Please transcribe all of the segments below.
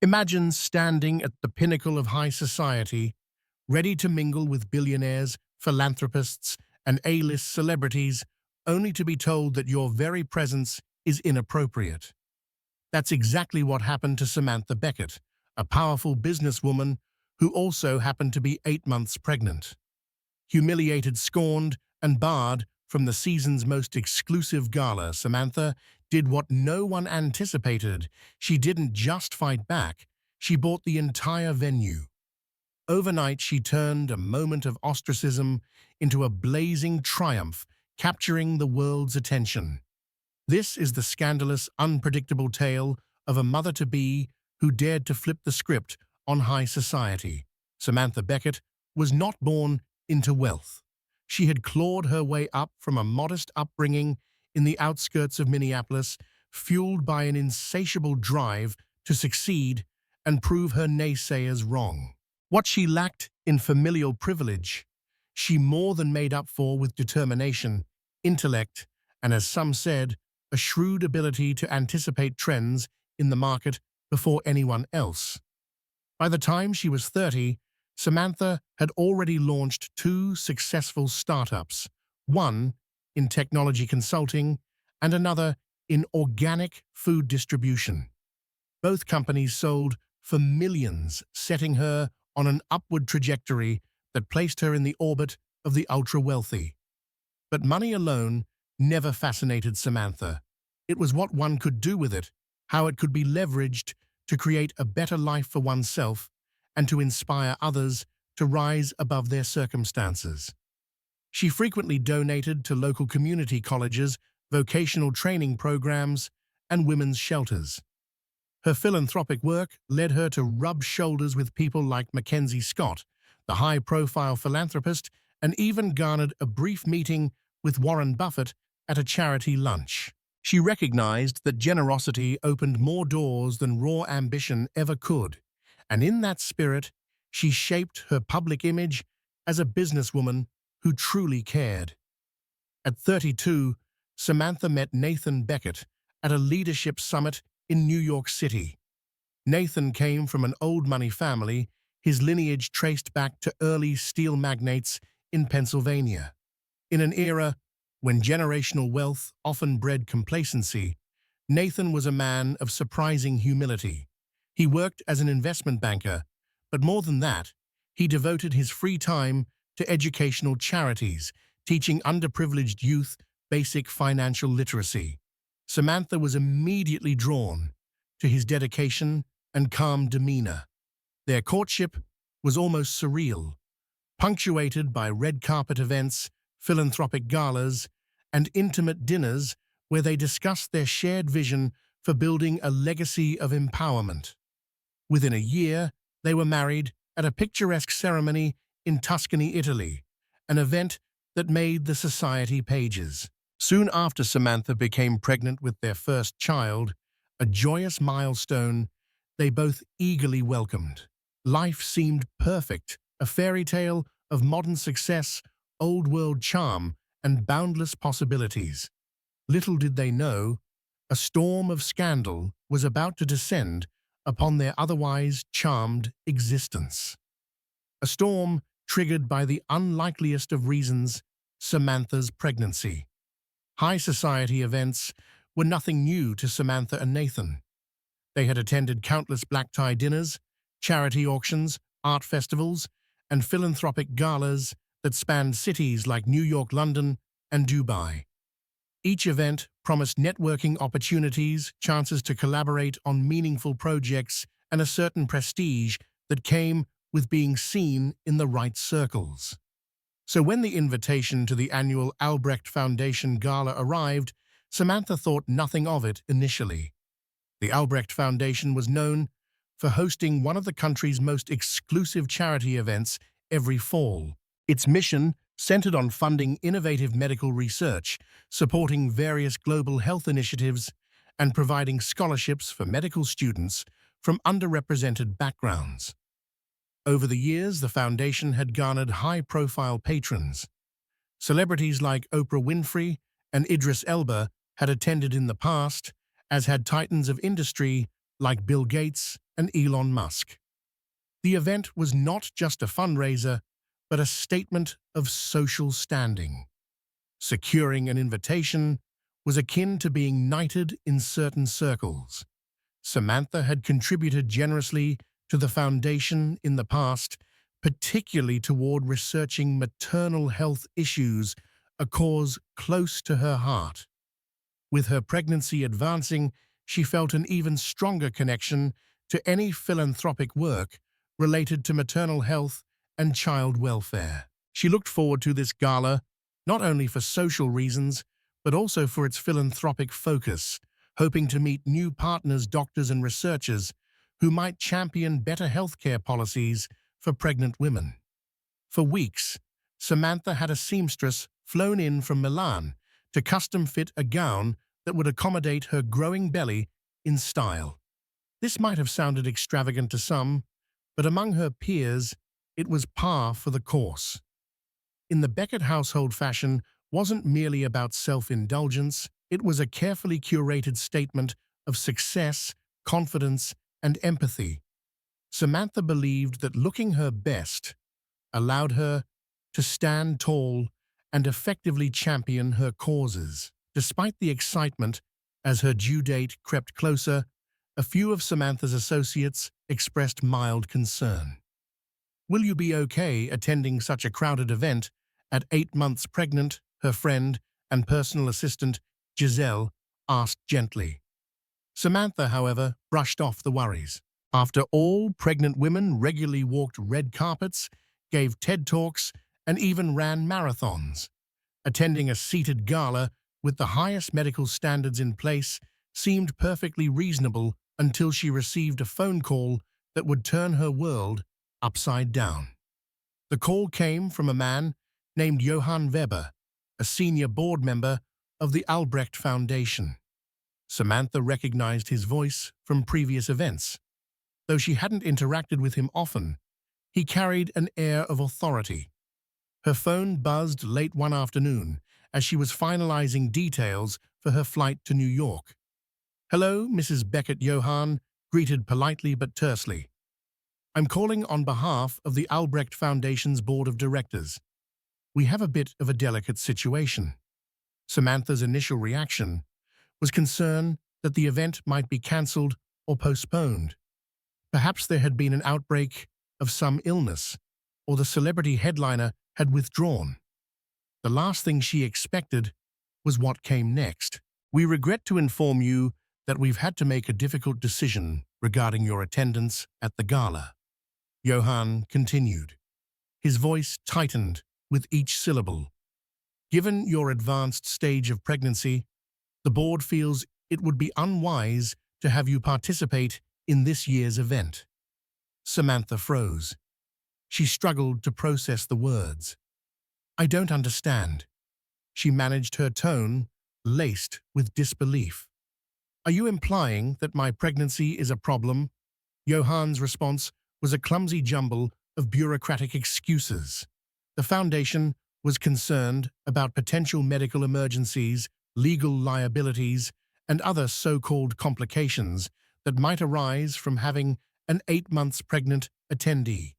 Imagine standing at the pinnacle of high society, ready to mingle with billionaires, philanthropists, and A-list celebrities, only to be told that your very presence is inappropriate. That's exactly what happened to Samantha Beckett, a powerful businesswoman who also happened to be 8 months pregnant. Humiliated, scorned, and barred from the season's most exclusive gala, Samantha did what no one anticipated. She didn't just fight back, she bought the entire venue. Overnight, she turned a moment of ostracism into a blazing triumph, capturing the world's attention. This is the scandalous, unpredictable tale of a mother-to-be who dared to flip the script on high society. Samantha Beckett was not born into wealth. She had clawed her way up from a modest upbringing in the outskirts of Minneapolis, fueled by an insatiable drive to succeed and prove her naysayers wrong. What she lacked in familial privilege, she more than made up for with determination, intellect, and, as some said, a shrewd ability to anticipate trends in the market before anyone else. By the time she was 30, Samantha had already launched 2 successful startups, one in technology consulting and another in organic food distribution. Both companies sold for millions, setting her on an upward trajectory that placed her in the orbit of the ultra-wealthy. But money alone never fascinated Samantha. It was what one could do with it, how it could be leveraged to create a better life for oneself and to inspire others to rise above their circumstances. She frequently donated to local community colleges, vocational training programs, and women's shelters. Her philanthropic work led her to rub shoulders with people like Mackenzie Scott, the high-profile philanthropist, and even garnered a brief meeting with Warren Buffett at a charity lunch. She recognized that generosity opened more doors than raw ambition ever could, and in that spirit, she shaped her public image as a businesswoman who truly cared. At 32, Samantha met Nathan Beckett at a leadership summit in New York City. Nathan came from an old money family, his lineage traced back to early steel magnates in Pennsylvania. In an era when generational wealth often bred complacency, Nathan was a man of surprising humility. He worked as an investment banker, but more than that, he devoted his free time to educational charities, teaching underprivileged youth basic financial literacy. Samantha was immediately drawn to his dedication and calm demeanor. Their courtship was almost surreal, punctuated by red carpet events, philanthropic galas, and intimate dinners where they discussed their shared vision for building a legacy of empowerment. Within a year, they were married at a picturesque ceremony in Tuscany, Italy, an event that made the society pages. Soon after Samantha became pregnant with their first child, a joyous milestone they both eagerly welcomed. Life seemed perfect, a fairy tale of modern success, old-world charm, and boundless possibilities. Little did they know, a storm of scandal was about to descend upon their otherwise charmed existence. A storm triggered by the unlikeliest of reasons, Samantha's pregnancy. High society events were nothing new to Samantha and Nathan. They had attended countless black-tie dinners, charity auctions, art festivals, and philanthropic galas that spanned cities like New York, London, and Dubai. Each event promised networking opportunities, chances to collaborate on meaningful projects, and a certain prestige that came with being seen in the right circles. So when the invitation to the annual Albrecht Foundation Gala arrived, Samantha thought nothing of it initially. The Albrecht Foundation was known for hosting one of the country's most exclusive charity events every fall. Its mission centered on funding innovative medical research, supporting various global health initiatives, and providing scholarships for medical students from underrepresented backgrounds. Over the years, the foundation had garnered high-profile patrons. Celebrities like Oprah Winfrey and Idris Elba had attended in the past, as had titans of industry like Bill Gates and Elon Musk. The event was not just a fundraiser, but a statement of social standing. Securing an invitation was akin to being knighted in certain circles. Samantha had contributed generously to the foundation in the past, particularly toward researching maternal health issues, a cause close to her heart. With her pregnancy advancing, she felt an even stronger connection to any philanthropic work related to maternal health and child welfare. She looked forward to this gala, not only for social reasons, but also for its philanthropic focus, hoping to meet new partners, doctors and researchers who might champion better healthcare policies for pregnant women. For weeks, Samantha had a seamstress flown in from Milan to custom-fit a gown that would accommodate her growing belly in style. This might have sounded extravagant to some, but among her peers, it was par for the course. In the Beckett household, fashion wasn't merely about self-indulgence, it was a carefully curated statement of success, confidence, and empathy. Samantha believed that looking her best allowed her to stand tall and effectively champion her causes. Despite the excitement, as her due date crept closer, a few of Samantha's associates expressed mild concern. "Will you be okay attending such a crowded event at 8 months pregnant?" her friend and personal assistant, Giselle, asked gently. Samantha, however, brushed off the worries. After all, pregnant women regularly walked red carpets, gave TED Talks, and even ran marathons. Attending a seated gala with the highest medical standards in place seemed perfectly reasonable until she received a phone call that would turn her world upside down. The call came from a man named Johann Weber, a senior board member of the Albrecht Foundation. Samantha recognized his voice from previous events. Though she hadn't interacted with him often, he carried an air of authority. Her phone buzzed late one afternoon as she was finalizing details for her flight to New York. "Hello, Mrs. Beckett," Johann greeted politely but tersely. "I'm calling on behalf of the Albrecht Foundation's board of directors. We have a bit of a delicate situation." Samantha's initial reaction was concern that the event might be cancelled or postponed. Perhaps there had been an outbreak of some illness, or the celebrity headliner had withdrawn. The last thing she expected was what came next. "We regret to inform you that we've had to make a difficult decision regarding your attendance at the gala," Johann continued. His voice tightened with each syllable. "Given your advanced stage of pregnancy, the board feels it would be unwise to have you participate in this year's event." Samantha froze. She struggled to process the words. "I don't understand." She managed her tone, laced with disbelief. "Are you implying that my pregnancy is a problem?" Johann's response was a clumsy jumble of bureaucratic excuses. The foundation was concerned about potential medical emergencies, legal liabilities, and other so-called complications that might arise from having an 8 months pregnant attendee.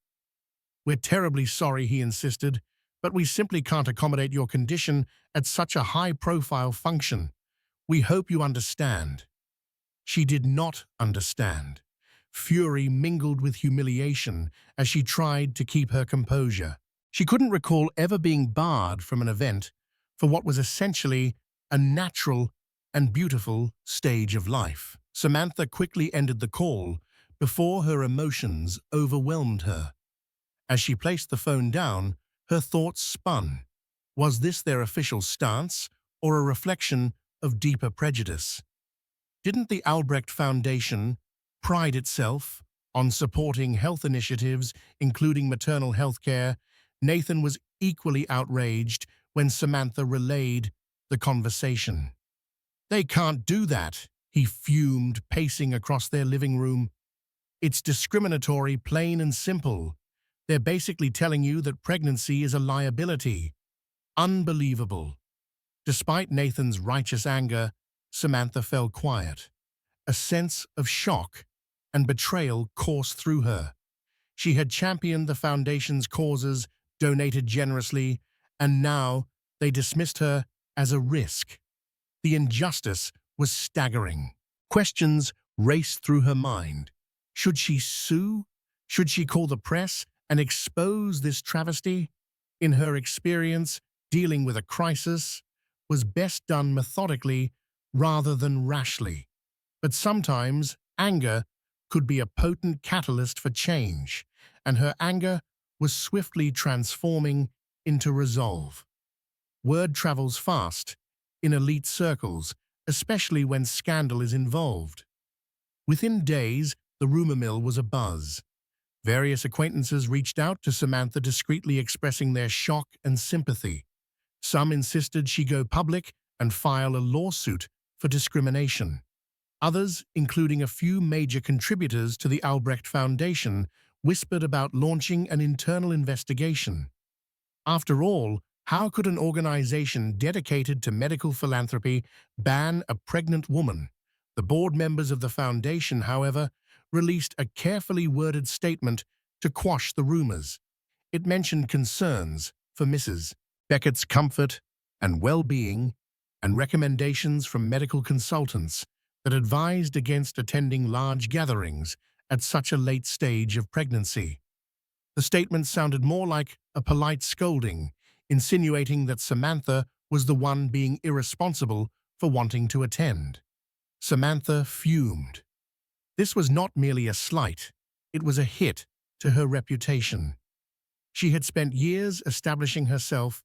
"We're terribly sorry," he insisted, "but we simply can't accommodate your condition at such a high-profile function. We hope you understand." She did not understand. Fury mingled with humiliation as she tried to keep her composure. She couldn't recall ever being barred from an event for what was essentially a natural and beautiful stage of life. Samantha quickly ended the call before her emotions overwhelmed her. As she placed the phone down, her thoughts spun. Was this their official stance or a reflection of deeper prejudice? Didn't the Albrecht Foundation pride itself on supporting health initiatives, including maternal health care? Nathan was equally outraged when Samantha relayed the conversation. "They can't do that," he fumed, pacing across their living room. "It's discriminatory, plain and simple. They're basically telling you that pregnancy is a liability." Unbelievable. Despite Nathan's righteous anger, Samantha fell quiet. A sense of shock and betrayal course through her. She had championed the foundation's causes, donated generously, and now they dismissed her as a risk. The injustice was staggering. Questions raced through her mind. Should she sue? Should she call the press and expose this travesty? In her experience, dealing with a crisis was best done methodically rather than rashly. But sometimes anger could be a potent catalyst for change, and her anger was swiftly transforming into resolve. Word travels fast in elite circles, especially when scandal is involved. Within days, the rumor mill was abuzz. Various acquaintances reached out to Samantha discreetly expressing their shock and sympathy. Some insisted she go public and file a lawsuit for discrimination. Others, including a few major contributors to the Albrecht Foundation, whispered about launching an internal investigation. After all, how could an organization dedicated to medical philanthropy ban a pregnant woman? The board members of the foundation, however, released a carefully worded statement to quash the rumors. It mentioned concerns for Mrs. Beckett's comfort and well-being and recommendations from medical consultants that advised against attending large gatherings at such a late stage of pregnancy. The statement sounded more like a polite scolding, insinuating that Samantha was the one being irresponsible for wanting to attend. Samantha fumed. This was not merely a slight, it was a hit to her reputation. She had spent years establishing herself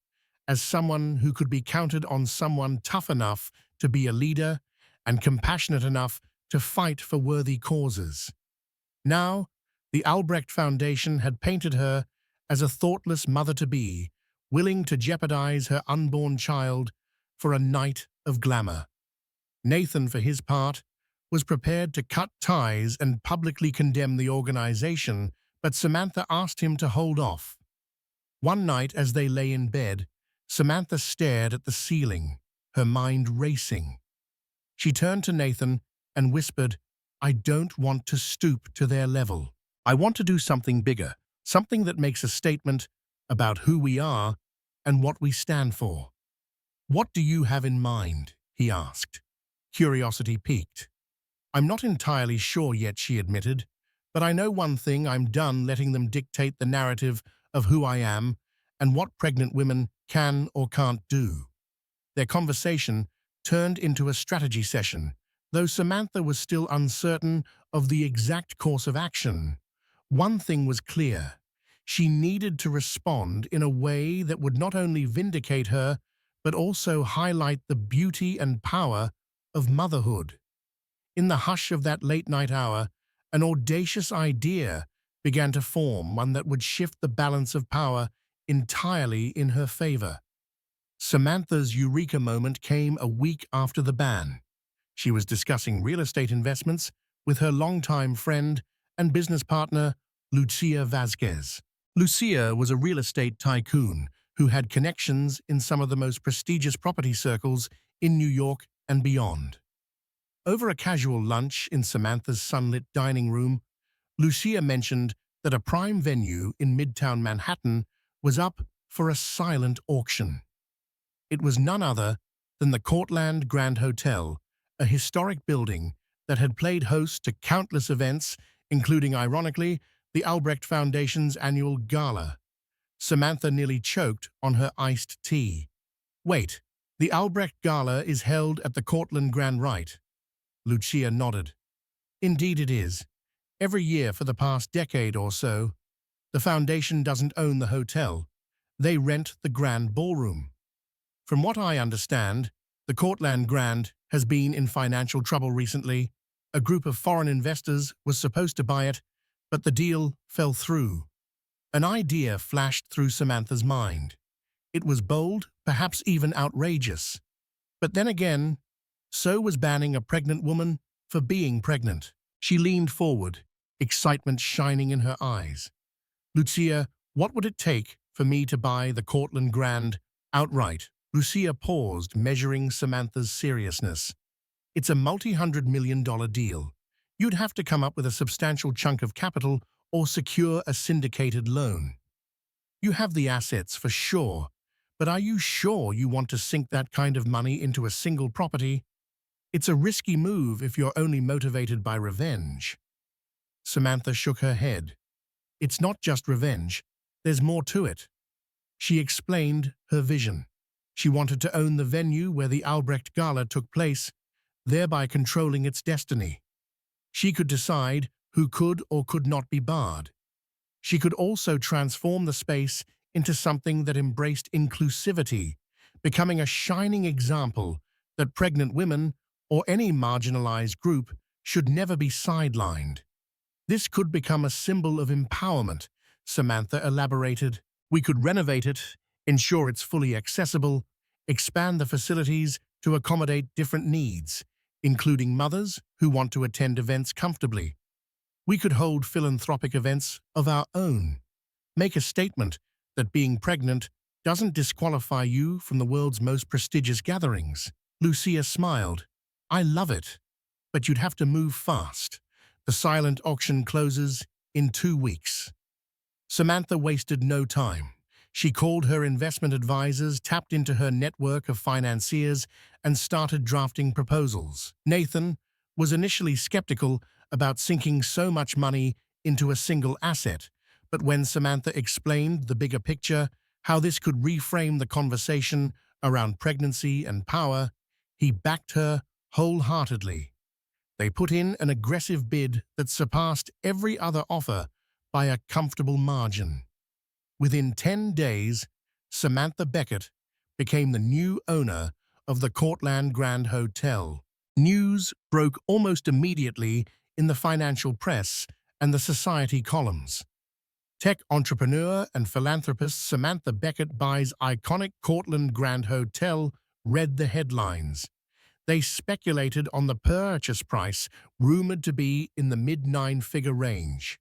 as someone who could be counted on, someone tough enough to be a leader and compassionate enough to fight for worthy causes. Now, the Albrecht Foundation had painted her as a thoughtless mother-to-be, willing to jeopardize her unborn child for a night of glamour. Nathan, for his part, was prepared to cut ties and publicly condemn the organization, but Samantha asked him to hold off. One night, as they lay in bed, Samantha stared at the ceiling, her mind racing. She turned to Nathan and whispered, "I don't want to stoop to their level. I want to do something bigger, something that makes a statement about who we are and what we stand for." "What do you have in mind?" he asked. Curiosity piqued. "I'm not entirely sure yet," she admitted, "but I know one thing: I'm done letting them dictate the narrative of who I am and what pregnant women can or can't do." Their conversation turned into a strategy session, though Samantha was still uncertain of the exact course of action. One thing was clear: she needed to respond in a way that would not only vindicate her, but also highlight the beauty and power of motherhood. In the hush of that late-night hour, an audacious idea began to form, one that would shift the balance of power entirely in her favor. Samantha's eureka moment came a week after the ban. She was discussing real estate investments with her longtime friend and business partner, Lucia Vasquez. Lucia was a real estate tycoon who had connections in some of the most prestigious property circles in New York and beyond. Over a casual lunch in Samantha's sunlit dining room, Lucia mentioned that a prime venue in Midtown Manhattan was up for a silent auction. It was none other than the Cortland Grand Hotel, a historic building that had played host to countless events, including, ironically, the Albrecht Foundation's annual Gala. Samantha nearly choked on her iced tea. "Wait, the Albrecht Gala is held at the Cortland Grand, right?" Lucia nodded. "Indeed it is. Every year for the past decade or so. The foundation doesn't own the hotel. They rent the Grand Ballroom. From what I understand, the Cortland Grand has been in financial trouble recently. A group of foreign investors was supposed to buy it, but the deal fell through." An idea flashed through Samantha's mind. It was bold, perhaps even outrageous. But then again, so was banning a pregnant woman for being pregnant. She leaned forward, excitement shining in her eyes. "Lucia, what would it take for me to buy the Cortland Grand outright?" Lucia paused, measuring Samantha's seriousness. "It's a multi-$100 million deal. You'd have to come up with a substantial chunk of capital or secure a syndicated loan. You have the assets for sure, but are you sure you want to sink that kind of money into a single property? It's a risky move if you're only motivated by revenge. Samantha shook her head. It's not just revenge. There's more to it. She explained her vision. She wanted to own the venue where the Albrecht Gala took place, thereby controlling its destiny. She could decide who could or could not be barred. She could also transform the space into something that embraced inclusivity, becoming a shining example that pregnant women or any marginalized group should never be sidelined. This could become a symbol of empowerment, Samantha elaborated. We could renovate it, ensure it's fully accessible, expand the facilities to accommodate different needs, including mothers who want to attend events comfortably. We could hold philanthropic events of our own. Make a statement that being pregnant doesn't disqualify you from the world's most prestigious gatherings. Lucia smiled. I love it, but you'd have to move fast. The silent auction closes in 2 weeks. Samantha wasted no time. She called her investment advisors, tapped into her network of financiers, and started drafting proposals. Nathan was initially skeptical about sinking so much money into a single asset, but when Samantha explained the bigger picture, how this could reframe the conversation around pregnancy and power, he backed her wholeheartedly. They put in an aggressive bid that surpassed every other offer by a comfortable margin. Within 10 days, Samantha Beckett became the new owner of the Cortland Grand Hotel. News broke almost immediately in the financial press and the society columns. Tech entrepreneur and philanthropist Samantha Beckett buys iconic Cortland Grand Hotel read the headlines. They speculated on the purchase price, rumored to be in the mid-9-figure range.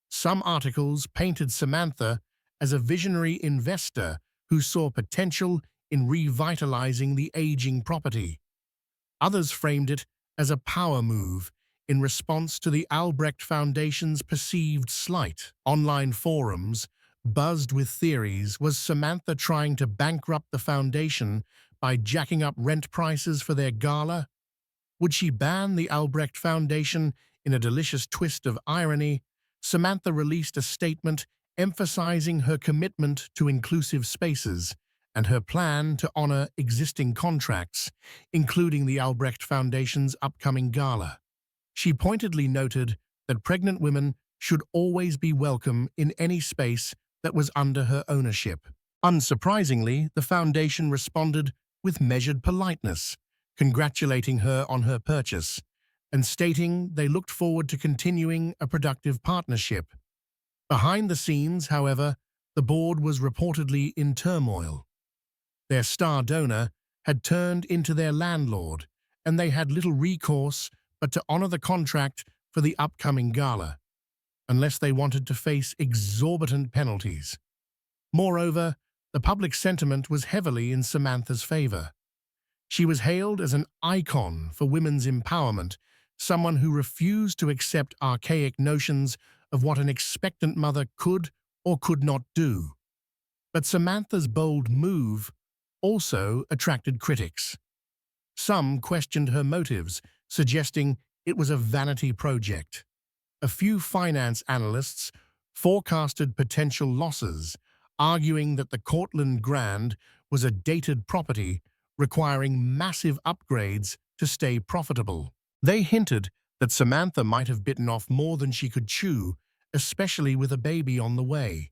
Some articles painted Samantha as a visionary investor who saw potential in revitalizing the aging property. Others framed it as a power move in response to the Albrecht Foundation's perceived slight. Online forums buzzed with theories. Was Samantha trying to bankrupt the foundation by jacking up rent prices for their gala? Would she ban the Albrecht Foundation? In a delicious twist of irony, Samantha released a statement emphasizing her commitment to inclusive spaces and her plan to honor existing contracts, including the Albrecht Foundation's upcoming gala. She pointedly noted that pregnant women should always be welcome in any space that was under her ownership. Unsurprisingly, the foundation responded with measured politeness, congratulating her on her purchase, and stating they looked forward to continuing a productive partnership. Behind the scenes, however, the board was reportedly in turmoil. Their star donor had turned into their landlord, and they had little recourse but to honor the contract for the upcoming gala, unless they wanted to face exorbitant penalties. Moreover, the public sentiment was heavily in Samantha's favor. She was hailed as an icon for women's empowerment, someone who refused to accept archaic notions of what an expectant mother could or could not do. But Samantha's bold move also attracted critics. Some questioned her motives, suggesting it was a vanity project. A few finance analysts forecasted potential losses, arguing that the Cortland Grand was a dated property requiring massive upgrades to stay profitable. They hinted that Samantha might have bitten off more than she could chew, especially with a baby on the way.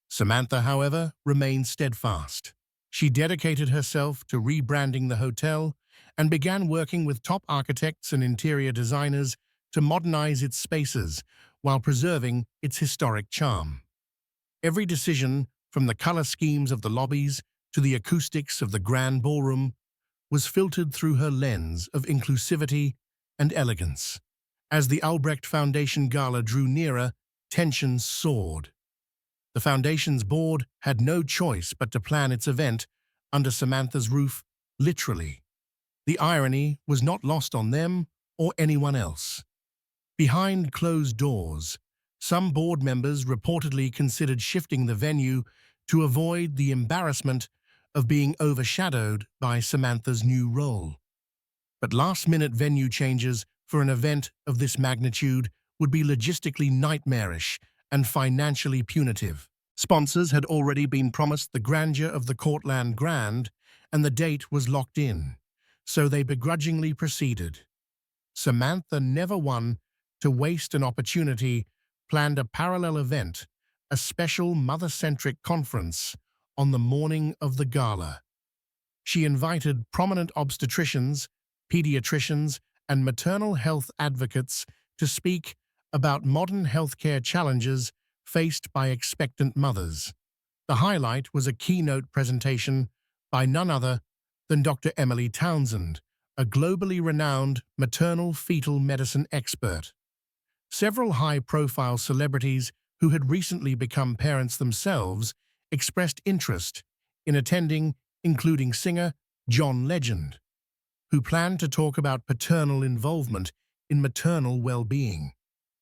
Samantha, however, remained steadfast. She dedicated herself to rebranding the hotel and began working with top architects and interior designers to modernize its spaces while preserving its historic charm. Every decision, from the color schemes of the lobbies to the acoustics of the grand ballroom, was filtered through her lens of inclusivity and elegance. As the Albrecht Foundation Gala drew nearer, tensions soared. The foundation's board had no choice but to plan its event under Samantha's roof, literally. The irony was not lost on them or anyone else. Behind closed doors, some board members reportedly considered shifting the venue to avoid the embarrassment of being overshadowed by Samantha's new role. But last-minute venue changes for an event of this magnitude would be logistically nightmarish and financially punitive. Sponsors had already been promised the grandeur of the Courtland Grand, and the date was locked in, so they begrudgingly proceeded. Samantha, never one to waste an opportunity, planned a parallel event, a special mother-centric conference, on the morning of the gala. She invited prominent obstetricians, pediatricians, and maternal health advocates to speak about modern healthcare challenges faced by expectant mothers. The highlight was a keynote presentation by none other than Dr. Emily Townsend, a globally renowned maternal-fetal medicine expert. Several high-profile celebrities who had recently become parents themselves expressed interest in attending, including singer John Legend, who planned to talk about paternal involvement in maternal well-being.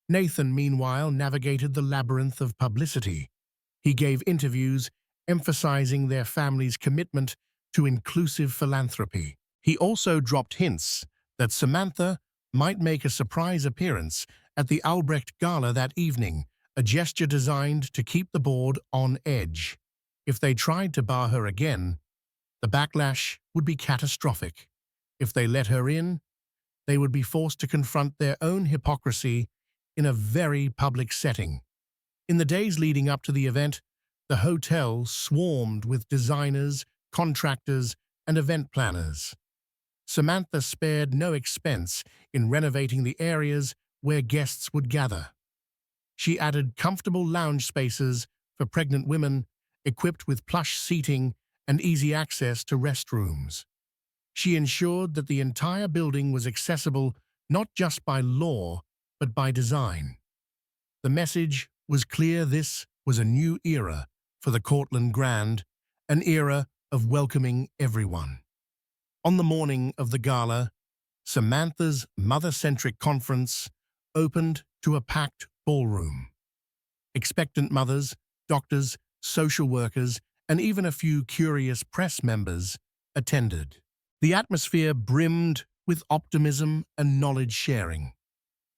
Nathan, meanwhile, navigated the labyrinth of publicity. He gave interviews emphasizing their family's commitment to inclusive philanthropy. He also dropped hints that Samantha might make a surprise appearance at the Albrecht Gala that evening, a gesture designed to keep the board on edge. If they tried to bar her again, the backlash would be catastrophic. If they let her in, they would be forced to confront their own hypocrisy in a very public setting. In the days leading up to the event, the hotel swarmed with designers, contractors, and event planners. Samantha spared no expense in renovating the areas where guests would gather. She added comfortable lounge spaces for pregnant women, equipped with plush seating and easy access to restrooms. She ensured that the entire building was accessible not just by law, but by design. The message was clear: this was a new era for the Courtland Grand, an era of welcoming everyone. On the morning of the gala, Samantha's mother-centric conference opened to a packed ballroom. Expectant mothers, doctors, social workers, and even a few curious press members attended. The atmosphere brimmed with optimism and knowledge-sharing.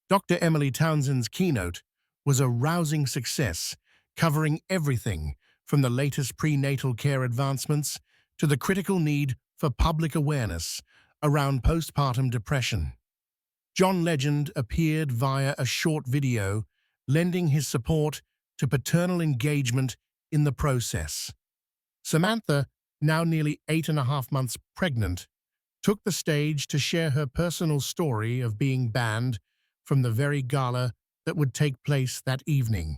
Dr. Emily Townsend's keynote was a rousing success, covering everything from the latest prenatal care advancements to the critical need for public awareness around postpartum depression. John Legend appeared via a short video, lending his support to paternal engagement in the process. Samantha, now nearly 8.5 months pregnant, took the stage to share her personal story of being banned from the very gala that would take place that evening.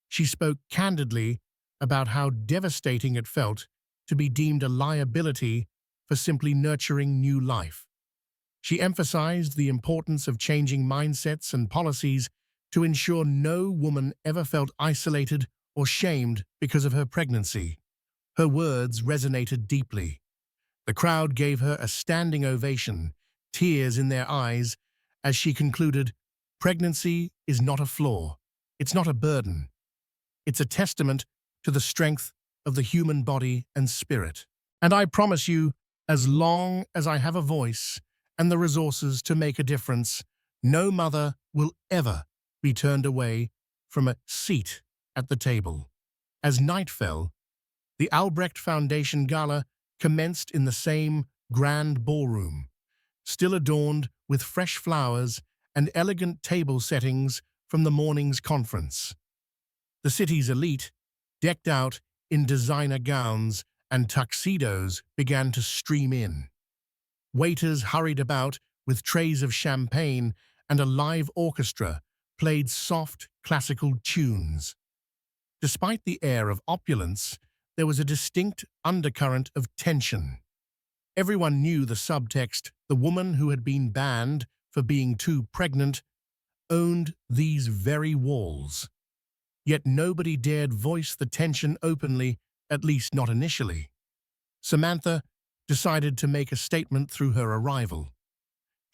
She spoke candidly about how devastating it felt to be deemed a liability for simply nurturing new life. She emphasized the importance of changing mindsets and policies to ensure no woman ever felt isolated or shamed because of her pregnancy. Her words resonated deeply. The crowd gave her a standing ovation, tears in their eyes, as she concluded, "Pregnancy is not a flaw. It's not a burden. It's a testament to the strength of the human body and spirit. And I promise you, as long as I have a voice and the resources to make a difference, no mother will ever be turned away from a seat at the table." As night fell, the Albrecht Foundation Gala commenced in the same grand ballroom, still adorned with fresh flowers and elegant table settings from the morning's conference. The city's elite, decked out in designer gowns and tuxedos, began to stream in. Waiters hurried about with trays of champagne, and a live orchestra played soft, classical tunes. Despite the air of opulence, there was a distinct undercurrent of tension. Everyone knew the subtext: the woman who had been banned for being too pregnant owned these very walls. Yet nobody dared voice the tension openly, at least not initially. Samantha decided to make a statement through her arrival.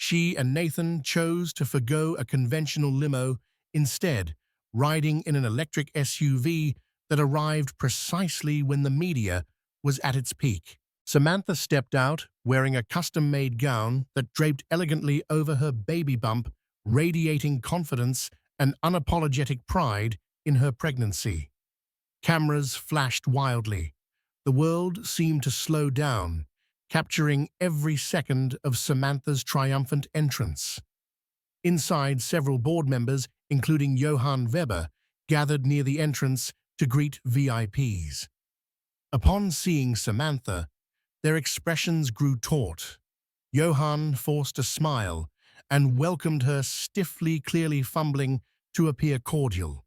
She and Nathan chose to forgo a conventional limo, instead riding in an electric SUV that arrived precisely when the media was at its peak. Samantha stepped out wearing a custom-made gown that draped elegantly over her baby bump, radiating confidence and unapologetic pride in her pregnancy. Cameras flashed wildly. The world seemed to slow down, capturing every second of Samantha's triumphant entrance. Inside, several board members, including Johann Weber, gathered near the entrance to greet VIPs. Upon seeing Samantha, their expressions grew taut. Johann forced a smile and welcomed her stiffly, clearly fumbling to appear cordial.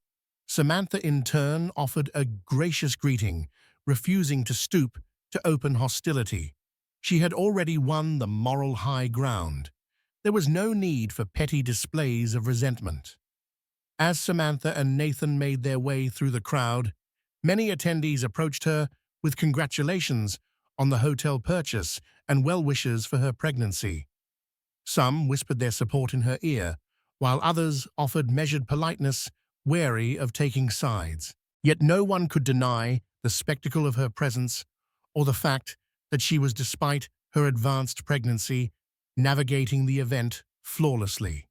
Samantha, in turn, offered a gracious greeting, refusing to stoop to open hostility. She had already won the moral high ground. There was no need for petty displays of resentment. As Samantha and Nathan made their way through the crowd, many attendees approached her with congratulations on the hotel purchase and well wishes for her pregnancy. Some whispered their support in her ear, while others offered measured politeness, wary of taking sides. Yet no one could deny the spectacle of her presence or the fact that she was, despite her advanced pregnancy, navigating the event flawlessly.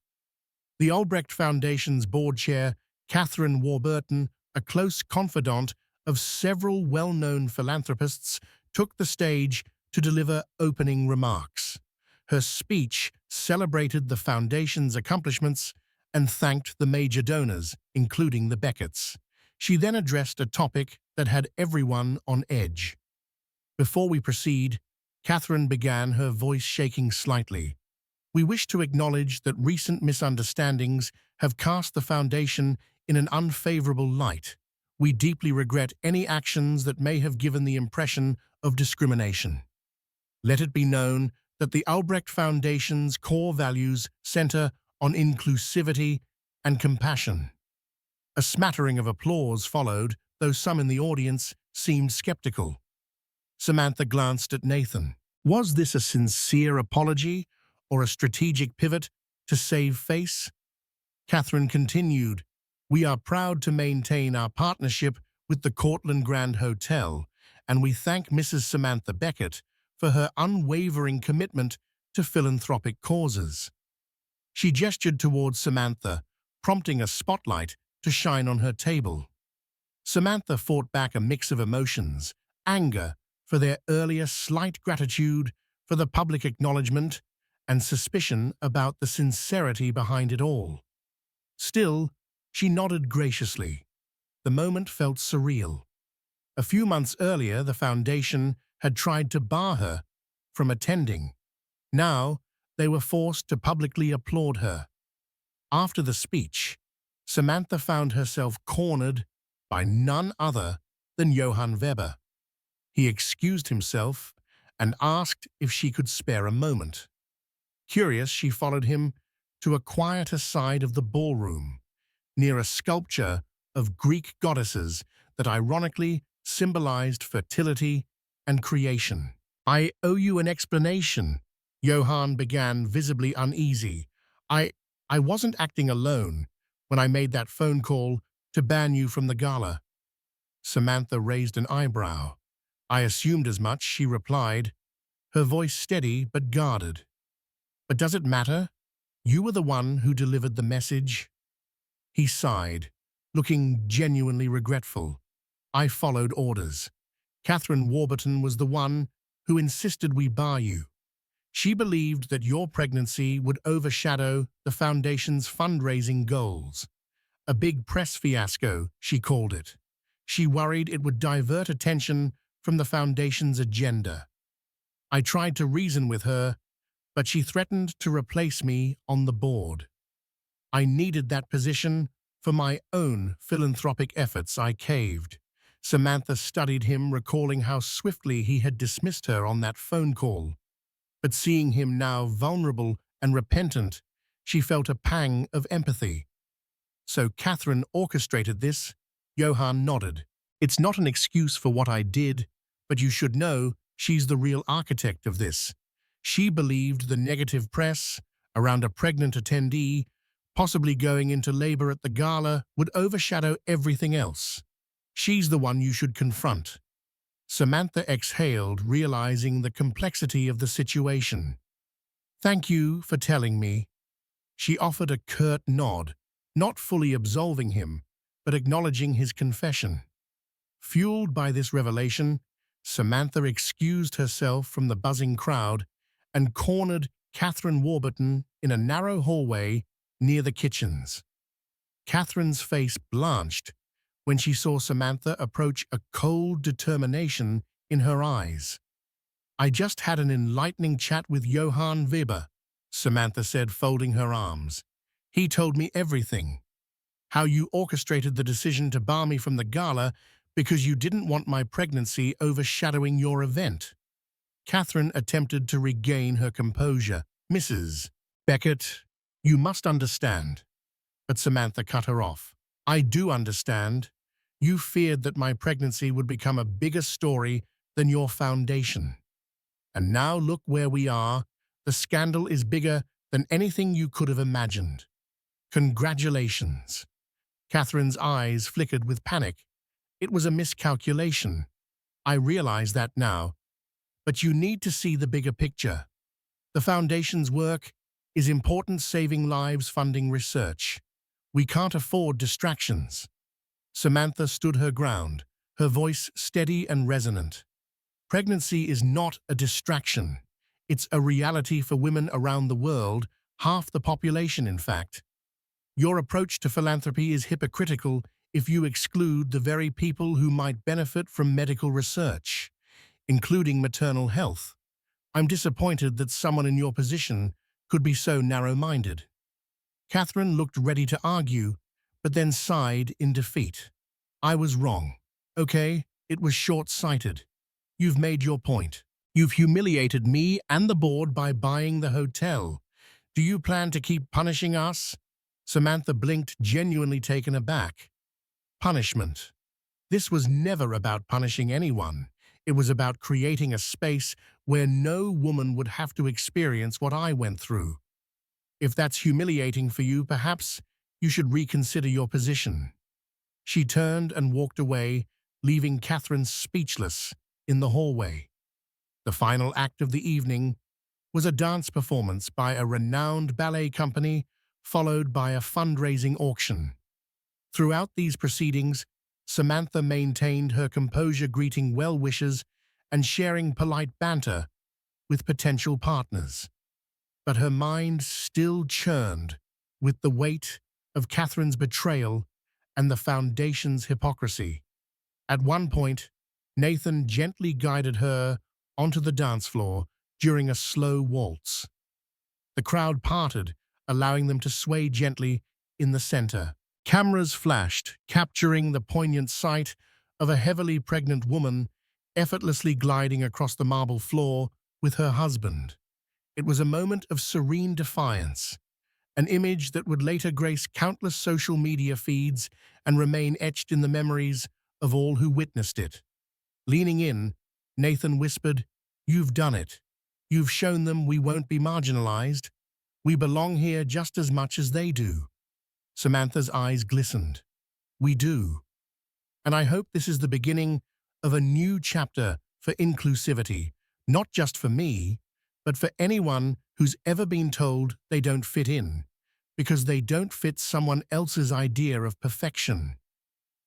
The Albrecht Foundation's board chair, Catherine Warburton, a close confidant of several well-known philanthropists, took the stage to deliver opening remarks. Her speech celebrated the Foundation's accomplishments and thanked the major donors, including the Becketts. She then addressed a topic that had everyone on edge. Before we proceed, Catherine began, her voice shaking slightly. We wish to acknowledge that recent misunderstandings have cast the Foundation in an unfavorable light. We deeply regret any actions that may have given the impression of discrimination. Let it be known that the Albrecht Foundation's core values center on inclusivity and compassion. A smattering of applause followed, though some in the audience seemed skeptical. Samantha glanced at Nathan. Was this a sincere apology or a strategic pivot to save face? Catherine continued, "We are proud to maintain our partnership with the Cortland Grand Hotel, and we thank Mrs. Samantha Beckett for her unwavering commitment to philanthropic causes." She gestured towards Samantha, prompting a spotlight to shine on her table. Samantha fought back a mix of emotions: anger for their earlier slight, gratitude for the public acknowledgement, and suspicion about the sincerity behind it all. Still, she nodded graciously. The moment felt surreal. A few months earlier, the Foundation had tried to bar her from attending. Now, they were forced to publicly applaud her. After the speech, Samantha found herself cornered by none other than Johann Weber. He excused himself and asked if she could spare a moment. Curious, she followed him to a quieter side of the ballroom, near a sculpture of Greek goddesses that ironically symbolized fertility and creation. "I owe you an explanation," Johann began, visibly uneasy. I wasn't acting alone when I made that phone call to ban you from the gala." Samantha raised an eyebrow. "I assumed as much," she replied, her voice steady but guarded. "But does it matter? You were the one who delivered the message." He sighed, looking genuinely regretful. "I followed orders. Catherine Warburton was the one who insisted we bar you. She believed that your pregnancy would overshadow the Foundation's fundraising goals. A big press fiasco, she called it. She worried it would divert attention from the Foundation's agenda. I tried to reason with her, but she threatened to replace me on the board. I needed that position for my own philanthropic efforts. I caved." Samantha studied him, recalling how swiftly he had dismissed her on that phone call. But seeing him now vulnerable and repentant, she felt a pang of empathy. "So Catherine orchestrated this?" Johann nodded. "It's not an excuse for what I did, but you should know she's the real architect of this. She believed the negative press, around a pregnant attendee, possibly going into labor at the gala, would overshadow everything else. She's the one you should confront. Samantha exhaled, realizing the complexity of the situation. Thank you for telling me. She offered a curt nod, not fully absolving him, but acknowledging his confession. Fueled by this revelation, Samantha excused herself from the buzzing crowd and cornered Catherine Warburton in a narrow hallway near the kitchens. Catherine's face blanched when she saw Samantha approach, a cold determination in her eyes. I just had an enlightening chat with Johann Weber, Samantha said, folding her arms. He told me everything. How you orchestrated the decision to bar me from the gala because you didn't want my pregnancy overshadowing your event. Catherine attempted to regain her composure. Mrs. Beckett, you must understand. But Samantha cut her off. I do understand. You feared that my pregnancy would become a bigger story than your foundation. And now look where we are. The scandal is bigger than anything you could have imagined. Congratulations. Catherine's eyes flickered with panic. It was a miscalculation. I realize that now. But you need to see the bigger picture. The Foundation's work is important, saving lives, funding research. We can't afford distractions. Samantha stood her ground, her voice steady and resonant. Pregnancy is not a distraction. It's a reality for women around the world, half the population, in fact. Your approach to philanthropy is hypocritical if you exclude the very people who might benefit from medical research, including maternal health. I'm disappointed that someone in your position could be so narrow-minded. Catherine looked ready to argue, but then sighed in defeat. I was wrong. Okay, it was short-sighted. You've made your point. You've humiliated me and the board by buying the hotel. Do you plan to keep punishing us? Samantha blinked, genuinely taken aback. Punishment. This was never about punishing anyone. It was about creating a space where no woman would have to experience what I went through. If that's humiliating for you, perhaps you should reconsider your position. She turned and walked away, leaving Catherine speechless in the hallway. The final act of the evening was a dance performance by a renowned ballet company, followed by a fundraising auction. Throughout these proceedings, Samantha maintained her composure, greeting well-wishers and sharing polite banter with potential partners. But her mind still churned with the weight of Catherine's betrayal and the Foundation's hypocrisy. At one point, Nathan gently guided her onto the dance floor during a slow waltz. The crowd parted, allowing them to sway gently in the center. Cameras flashed, capturing the poignant sight of a heavily pregnant woman effortlessly gliding across the marble floor with her husband. It was a moment of serene defiance, an image that would later grace countless social media feeds and remain etched in the memories of all who witnessed it. Leaning in, Nathan whispered, "You've done it. You've shown them we won't be marginalized. We belong here just as much as they do." Samantha's eyes glistened. "We do. And I hope this is the beginning of a new chapter for inclusivity, not just for me, but for anyone who's ever been told they don't fit in, because they don't fit someone else's idea of perfection."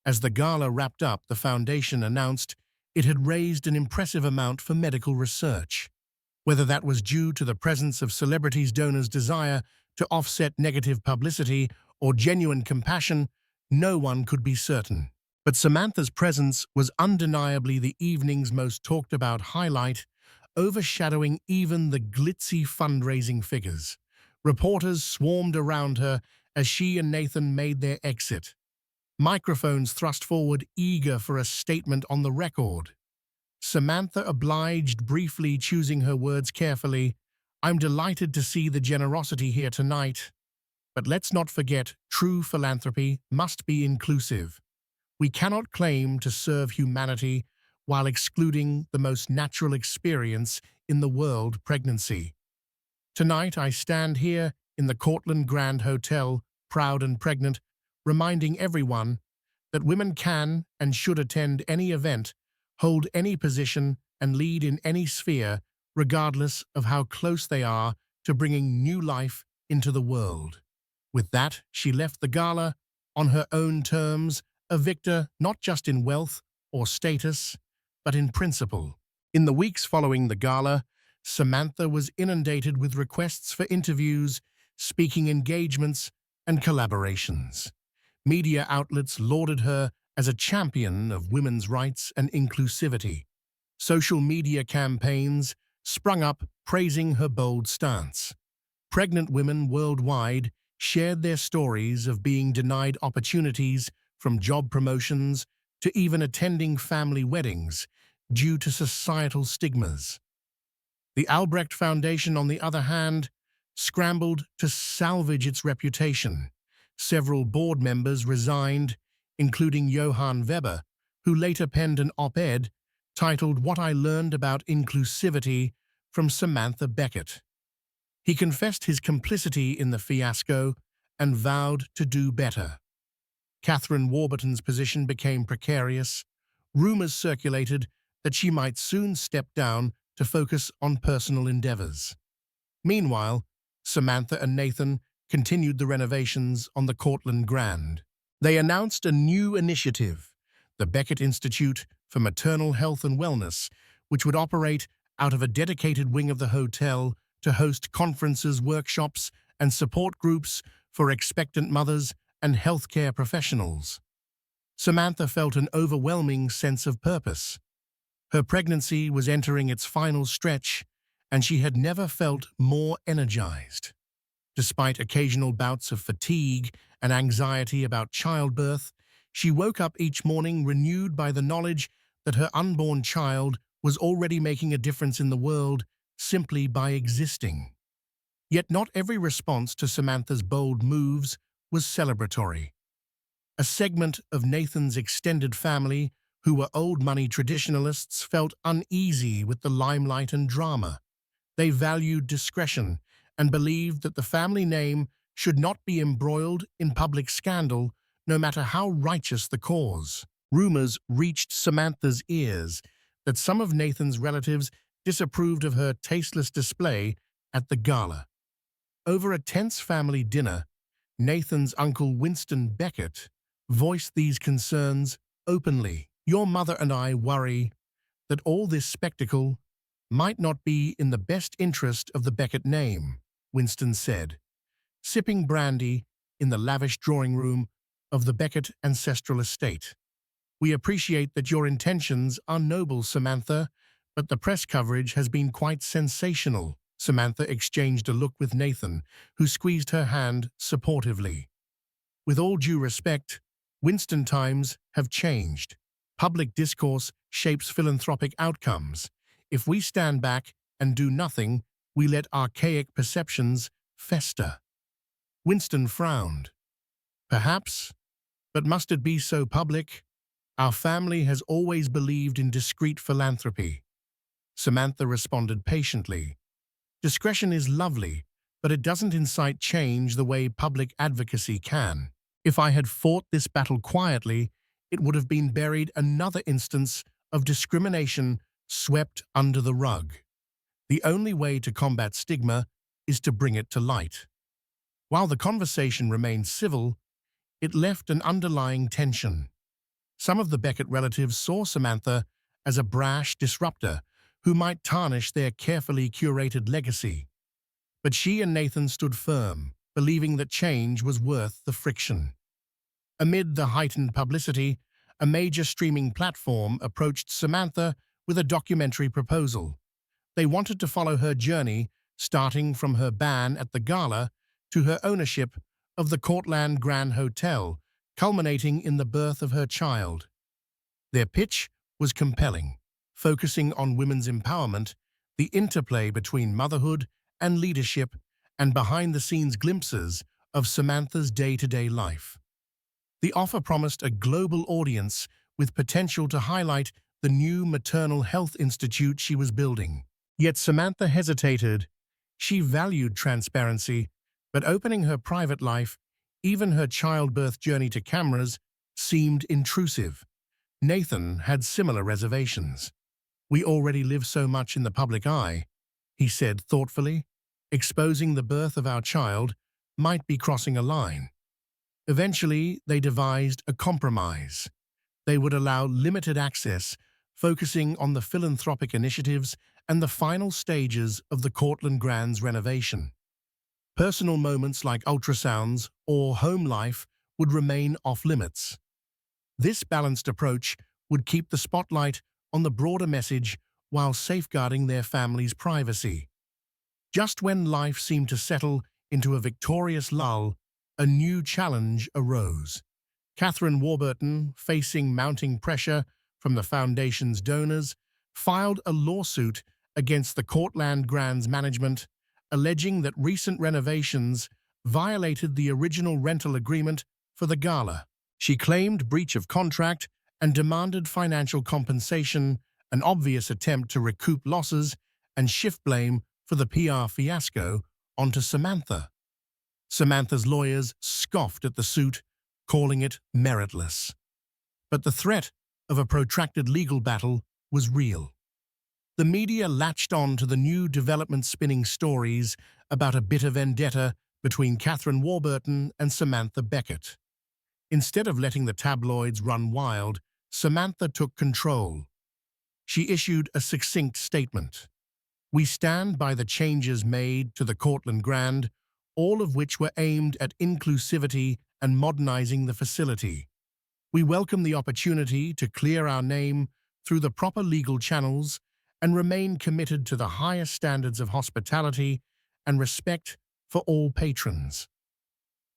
As the gala wrapped up, the Foundation announced it had raised an impressive amount for medical research. Whether that was due to the presence of celebrities, donors' desire to offset negative publicity, or genuine compassion, no one could be certain. But Samantha's presence was undeniably the evening's most talked-about highlight, overshadowing even the glitzy fundraising figures. Reporters swarmed around her as she and Nathan made their exit. Microphones thrust forward, eager for a statement on the record. Samantha obliged, briefly choosing her words carefully. "I'm delighted to see the generosity here tonight. But let's not forget, true philanthropy must be inclusive. We cannot claim to serve humanity while excluding the most natural experience in the world, pregnancy." Tonight I stand here in the Cortland Grand Hotel, proud and pregnant, reminding everyone that women can and should attend any event, hold any position, and lead in any sphere, regardless of how close they are to bringing new life into the world. With that, she left the gala on her own terms, a victor not just in wealth or status, but in principle. In the weeks following the gala, Samantha was inundated with requests for interviews, speaking engagements, and collaborations. Media outlets lauded her as a champion of women's rights and inclusivity. Social media campaigns sprung up praising her bold stance. Pregnant women worldwide shared their stories of being denied opportunities, from job promotions to even attending family weddings, due to societal stigmas. The Albrecht Foundation, on the other hand, scrambled to salvage its reputation. Several board members resigned, including Johann Weber, who later penned an op-ed titled "What I Learned About Inclusivity" from Samantha Beckett. He confessed his complicity in the fiasco and vowed to do better. Catherine Warburton's position became precarious. Rumors circulated that she might soon step down to focus on personal endeavors. Meanwhile, Samantha and Nathan continued the renovations on the Cortland Grand. They announced a new initiative, the Beckett Institute for Maternal Health and Wellness, which would operate out of a dedicated wing of the hotel to host conferences, workshops, and support groups for expectant mothers and healthcare professionals. Samantha felt an overwhelming sense of purpose. Her pregnancy was entering its final stretch, and she had never felt more energized. Despite occasional bouts of fatigue and anxiety about childbirth, she woke up each morning renewed by the knowledge that her unborn child was already making a difference in the world simply by existing. Yet not every response to Samantha's bold moves was celebratory. A segment of Nathan's extended family, who were old-money traditionalists, felt uneasy with the limelight and drama. They valued discretion and believed that the family name should not be embroiled in public scandal, no matter how righteous the cause. Rumors reached Samantha's ears that some of Nathan's relatives disapproved of her tasteless display at the gala. Over a tense family dinner, Nathan's uncle Winston Beckett voiced these concerns openly. "Your mother and I worry that all this spectacle might not be in the best interest of the Beckett name," Winston said, sipping brandy in the lavish drawing room of the Beckett ancestral estate. "We appreciate that your intentions are noble, Samantha, but the press coverage has been quite sensational." Samantha exchanged a look with Nathan, who squeezed her hand supportively. "With all due respect, Winston, times have changed. Public discourse shapes philanthropic outcomes. If we stand back and do nothing, we let archaic perceptions fester." Winston frowned. "Perhaps, but must it be so public? Our family has always believed in discreet philanthropy." Samantha responded patiently. "Discretion is lovely, but it doesn't incite change the way public advocacy can. If I had fought this battle quietly, it would have been buried, another instance of discrimination swept under the rug. The only way to combat stigma is to bring it to light." While the conversation remained civil, it left an underlying tension. Some of the Beckett relatives saw Samantha as a brash disruptor who might tarnish their carefully curated legacy. But she and Nathan stood firm, believing that change was worth the friction. Amid the heightened publicity, a major streaming platform approached Samantha with a documentary proposal. They wanted to follow her journey, starting from her ban at the gala to her ownership of the Cortland Grand Hotel, culminating in the birth of her child. Their pitch was compelling, focusing on women's empowerment, the interplay between motherhood and leadership, and behind-the-scenes glimpses of Samantha's day-to-day life. The offer promised a global audience with potential to highlight the new maternal health institute she was building. Yet Samantha hesitated. She valued transparency, but opening her private life, even her childbirth journey to cameras, seemed intrusive. Nathan had similar reservations. "We already live so much in the public eye," he said thoughtfully. "Exposing the birth of our child might be crossing a line." Eventually, they devised a compromise. They would allow limited access, focusing on the philanthropic initiatives and the final stages of the Cortlandt Grand's renovation. Personal moments like ultrasounds or home life would remain off-limits. This balanced approach would keep the spotlight on the broader message while safeguarding their family's privacy. Just when life seemed to settle into a victorious lull, a new challenge arose. Catherine Warburton, facing mounting pressure from the foundation's donors, filed a lawsuit against the Cortlandt Grand's management, alleging that recent renovations violated the original rental agreement for the Gala. She claimed breach of contract and demanded financial compensation, an obvious attempt to recoup losses and shift blame for the PR fiasco onto Samantha. Samantha's lawyers scoffed at the suit, calling it meritless. But the threat of a protracted legal battle was real. The media latched on to the new development, spinning stories about a bitter vendetta between Catherine Warburton and Samantha Beckett. Instead of letting the tabloids run wild, Samantha took control. She issued a succinct statement. "We stand by the changes made to the Cortlandt Grand, all of which were aimed at inclusivity and modernizing the facility. We welcome the opportunity to clear our name through the proper legal channels and remain committed to the highest standards of hospitality and respect for all patrons."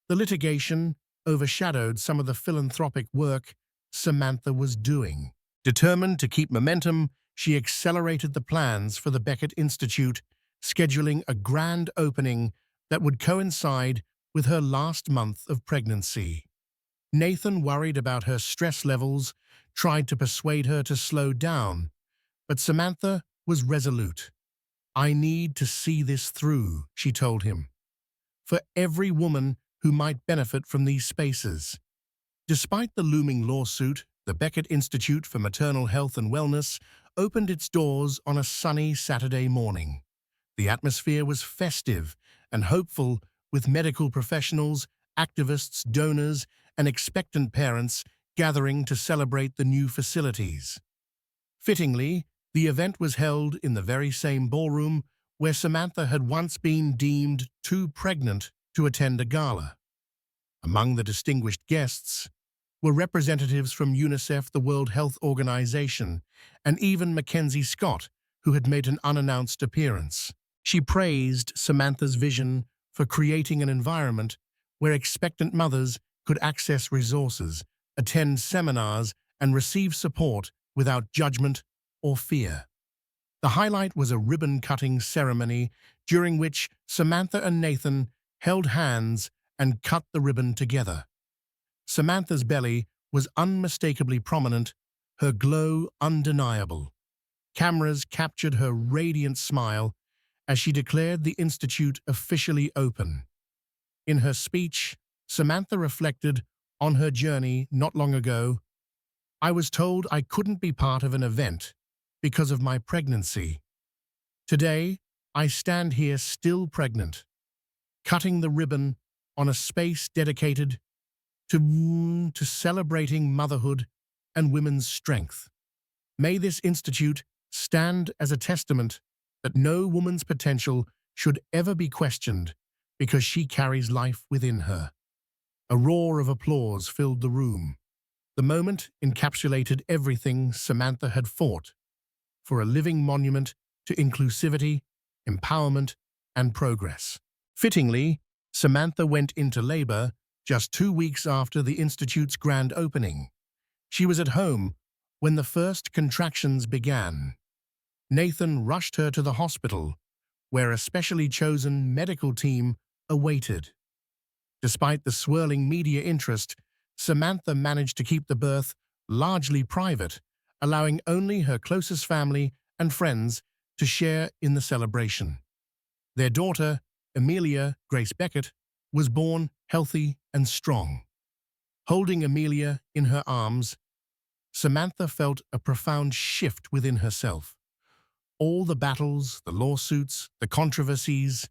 The litigation overshadowed some of the philanthropic work Samantha was doing. Determined to keep momentum, she accelerated the plans for the Beckett Institute, scheduling a grand opening that would coincide with her last month of pregnancy. Nathan, worried about her stress levels, tried to persuade her to slow down, but Samantha was resolute. "I need to see this through," she told him, "for every woman who might benefit from these spaces." Despite the looming lawsuit, the Beckett Institute for Maternal Health and Wellness opened its doors on a sunny Saturday morning. The atmosphere was festive and hopeful, with medical professionals, activists, donors, and expectant parents gathering to celebrate the new facilities. Fittingly, the event was held in the very same ballroom where Samantha had once been deemed too pregnant to attend a gala. Among the distinguished guests were representatives from UNICEF, the World Health Organization, and even Mackenzie Scott, who had made an unannounced appearance. She praised Samantha's vision for creating an environment where expectant mothers could access resources, attend seminars, and receive support without judgment or fear. The highlight was a ribbon-cutting ceremony during which Samantha and Nathan held hands and cut the ribbon together. Samantha's belly was unmistakably prominent, her glow undeniable. Cameras captured her radiant smile as she declared the institute officially open. In her speech, Samantha reflected on her journey not long ago. "I was told I couldn't be part of an event because of my pregnancy. Today, I stand here still pregnant, cutting the ribbon on a space dedicated to celebrating motherhood and women's strength. May this institute stand as a testament that no woman's potential should ever be questioned because she carries life within her." A roar of applause filled the room. The moment encapsulated everything Samantha had fought for: a living monument to inclusivity, empowerment, and progress. Fittingly, Samantha went into labor just 2 weeks after the Institute's grand opening. She was at home when the first contractions began. Nathan rushed her to the hospital, where a specially chosen medical team awaited. Despite the swirling media interest, Samantha managed to keep the birth largely private, allowing only her closest family and friends to share in the celebration. Their daughter, Amelia Grace Beckett, was born healthy and strong. Holding Amelia in her arms, Samantha felt a profound shift within herself. All the battles, the lawsuits, the controversies,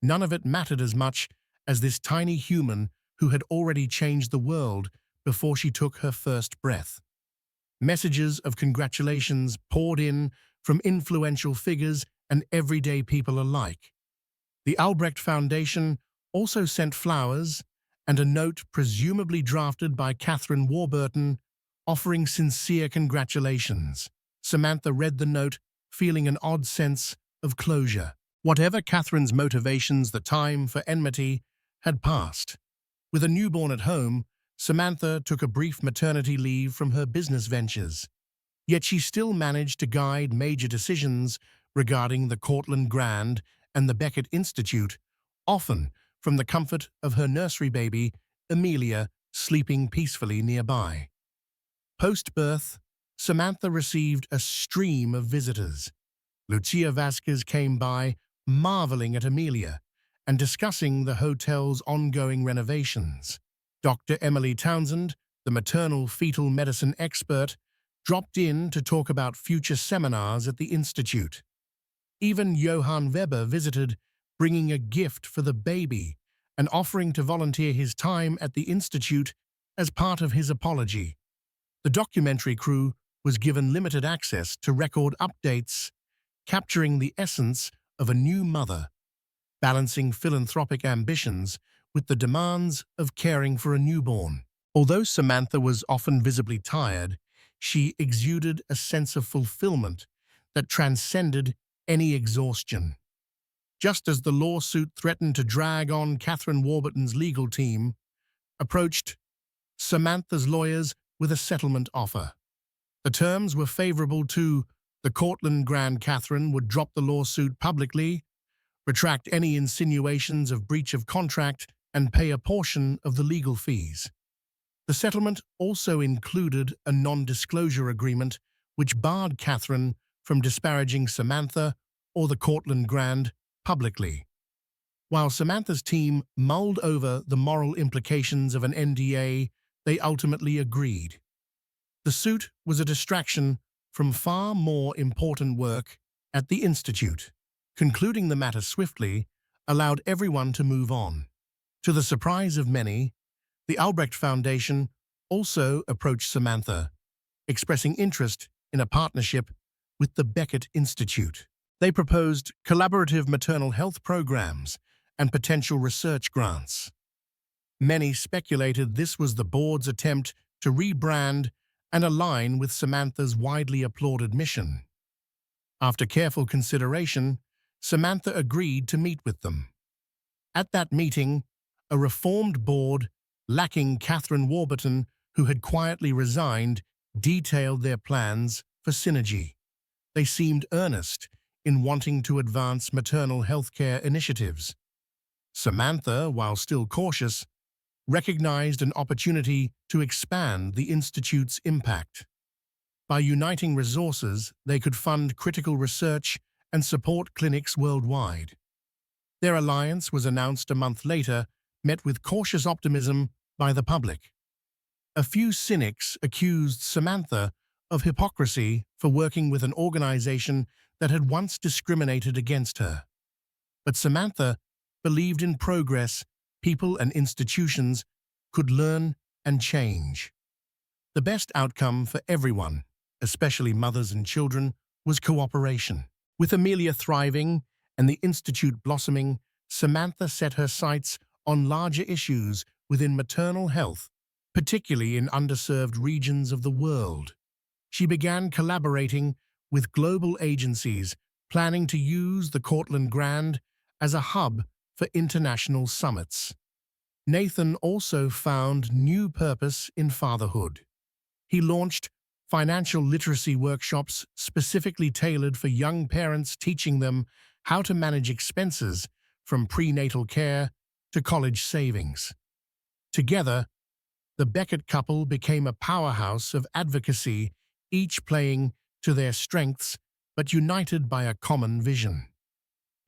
none of it mattered as much as this tiny human who had already changed the world before she took her first breath. Messages of congratulations poured in from influential figures and everyday people alike. The Albrecht Foundation also sent flowers and a note presumably drafted by Catherine Warburton offering sincere congratulations. Samantha read the note, feeling an odd sense of closure. Whatever Catherine's motivations, the time for enmity had passed. With a newborn at home, Samantha took a brief maternity leave from her business ventures. Yet she still managed to guide major decisions regarding the Cortland Grand and the Beckett Institute, often from the comfort of her nursery baby, Amelia, sleeping peacefully nearby. Post-birth, Samantha received a stream of visitors. Lucia Vasquez came by, marveling at Amelia and discussing the hotel's ongoing renovations. Dr. Emily Townsend, the maternal fetal medicine expert, dropped in to talk about future seminars at the Institute. Even Johann Weber visited, bringing a gift for the baby and offering to volunteer his time at the Institute as part of his apology. The documentary crew was given limited access to record updates, capturing the essence of a new mother, balancing philanthropic ambitions with the demands of caring for a newborn. Although Samantha was often visibly tired, she exuded a sense of fulfillment that transcended any exhaustion. Just as the lawsuit threatened to drag on Catherine Warburton's legal team, approached Samantha's lawyers with a settlement offer. The terms were favorable to the Cortland Grand. Catherine would drop the lawsuit publicly, retract any insinuations of breach of contract, and pay a portion of the legal fees. The settlement also included a non-disclosure agreement which barred Catherine from disparaging Samantha or the Cortland Grand publicly. While Samantha's team mulled over the moral implications of an NDA, they ultimately agreed. The suit was a distraction from far more important work at the Institute. Concluding the matter swiftly allowed everyone to move on. To the surprise of many, the Albrecht Foundation also approached Samantha, expressing interest in a partnership with the Beckett Institute. They proposed collaborative maternal health programs and potential research grants. Many speculated this was the board's attempt to rebrand and align with Samantha's widely applauded mission. After careful consideration, Samantha agreed to meet with them. At that meeting, a reformed board, lacking Catherine Warburton, who had quietly resigned, detailed their plans for synergy. They seemed earnest in wanting to advance maternal health care initiatives. Samantha, while still cautious, recognized an opportunity to expand the Institute's impact. By uniting resources, they could fund critical research and support clinics worldwide. Their alliance was announced a month later, met with cautious optimism by the public. A few cynics accused Samantha of hypocrisy for working with an organization that had once discriminated against her. But Samantha believed in progress, people and institutions could learn and change. The best outcome for everyone, especially mothers and children, was cooperation. With Amelia thriving and the Institute blossoming, Samantha set her sights on larger issues within maternal health, particularly in underserved regions of the world. She began collaborating with global agencies, planning to use the Cortland Grand as a hub for international summits. Nathan also found new purpose in fatherhood. He launched financial literacy workshops specifically tailored for young parents, teaching them how to manage expenses from prenatal care to college savings. Together, the Beckett couple became a powerhouse of advocacy, each playing to their strengths but united by a common vision.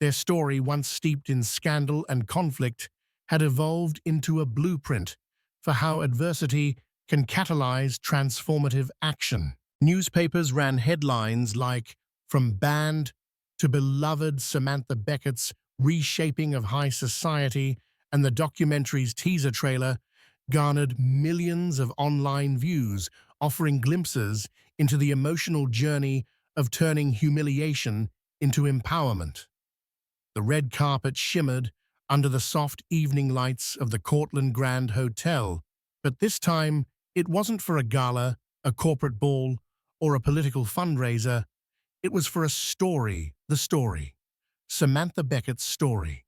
Their story, once steeped in scandal and conflict, had evolved into a blueprint for how adversity can catalyze transformative action. Newspapers ran headlines like, "From Banned to Beloved, Samantha Beckett's Reshaping of High Society," and the documentary's teaser trailer garnered millions of online views, offering glimpses into the emotional journey of turning humiliation into empowerment. The red carpet shimmered under the soft evening lights of the Cortland Grand Hotel, but this time it wasn't for a gala, a corporate ball, or a political fundraiser. It was for a story, the story. Samantha Beckett's story.